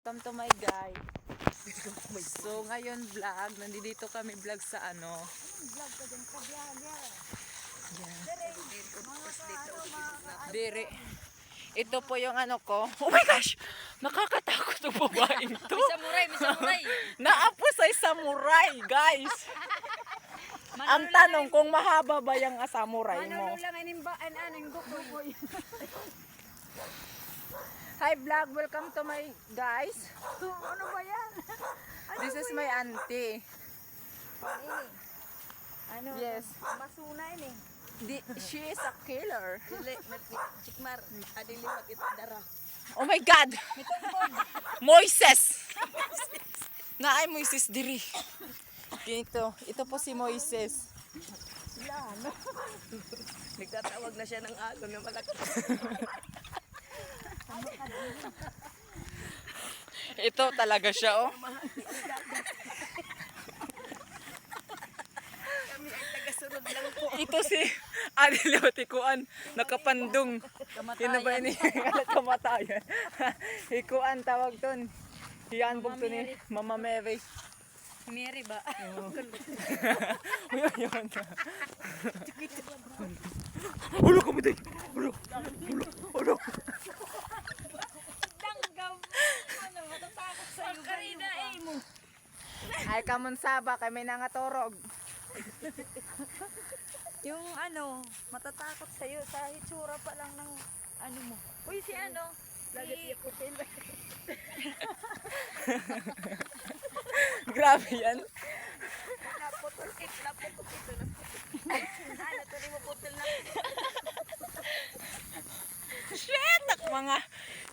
welcome to my guy. So ngayon vlog, nandito kami vlog sa ano. Vlog ka dyan, ka-vlogger. Dire. Ito po yung ano ko. Oh my gosh! Nakakatakot ang babaeng to. May samurai. Naapos ay samurai, guys. Ang tanong kung mahaba ba yung samurai mo? Ano lang anong buko. Hi vlog, welcome to my guys. Ano ba yan? This is my auntie. Ano? Yes. Masunay ni. She is a killer. Chikmar, adili magitdara. Oh my God! Moises! Naay Moises diri. Ito po si Moises. Nagtatawag na siya ng alon na malaki. Ito talaga siya, oh. Kami ay tagasunod lang po. Ito si Adilotikuan, nakapandong. Yun na ba ini? Kamatayan. Hikuan tawag ton. Hiyanbog to ni Mama Mary. Mary ba? Yun. Ulo kami tayo. Ulo. Danggam. Ano, matatakot sa'yo. Karina ay mo. Ay kamon saba kay may nangatorog. Yung ano, matatakot sa'yo sa hitsura pa lang ng ano mo. Uy, si ano? Lagat niya putin. Grabe yan. Naputol ito. Ano, tuloy mo putol na. Shit!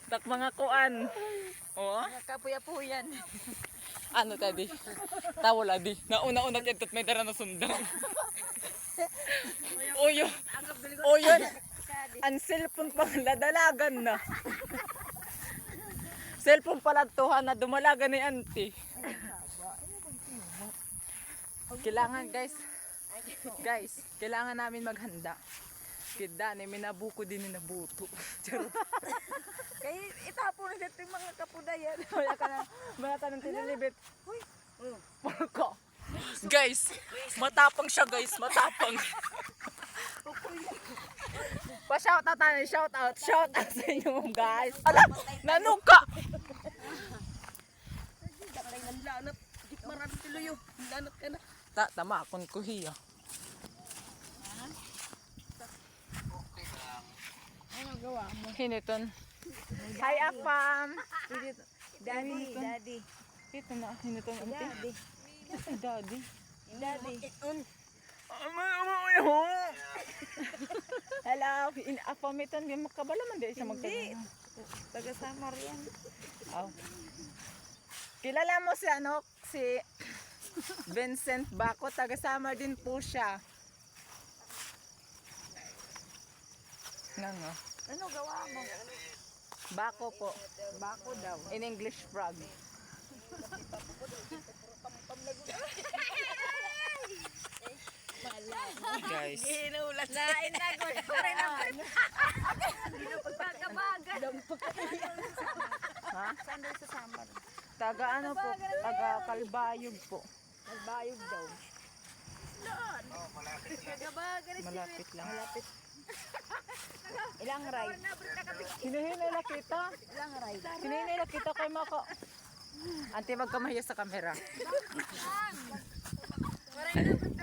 Tak mga kuan. Oh. Kapuya-puyan. Ano tadi? Tawala di. Nauna-una kaya may dara na sundan. Oyo. Oyo. Ang cellphone pang ladalagan na. Cellphone pala tuhan na dumalagan ni auntie. Kailangan guys, kailangan namin maghanda. Kida ni minabuko din ni nabuto. Charot. Kaya itapon na dito yung mga kapudayan. Wala ka ng tinilibit. Marco. Guys, matapang siya guys, matapang. Pa-shout out tayo, shout out sa inyo guys. Alam, nanuka. Dakay ng lanat. Dik marami tiluyo. Lanat ka na. Tama, akong kuhiya. Ano gawa mo? Hiniton. Hi, Apam. Daddy. Ito na, hiniton. Daddy. Daddy. Daddy. Hello, apamitan yung makabala man di siya magtanong. Taga-samar yan. Oh. Kilala mo si Vincent Bako, taga-Samar din po siya. Nga. Ano gawa mo? Bako po. Bako daw. In English, frog. Guys. Ginulat. Lain na ko. Pare na. Dino pagkakabagan. Ha? Saan daw sa samar? Taga ano po? Taga Kalbayog po. Nagbayog daw. Pagkakabagan. Malapit lang. Ilang ride? Hinahinay na kita. Ilang ride? Hinahinay na kita kay Mako. Ante magkamaya sa kamera. Pare na.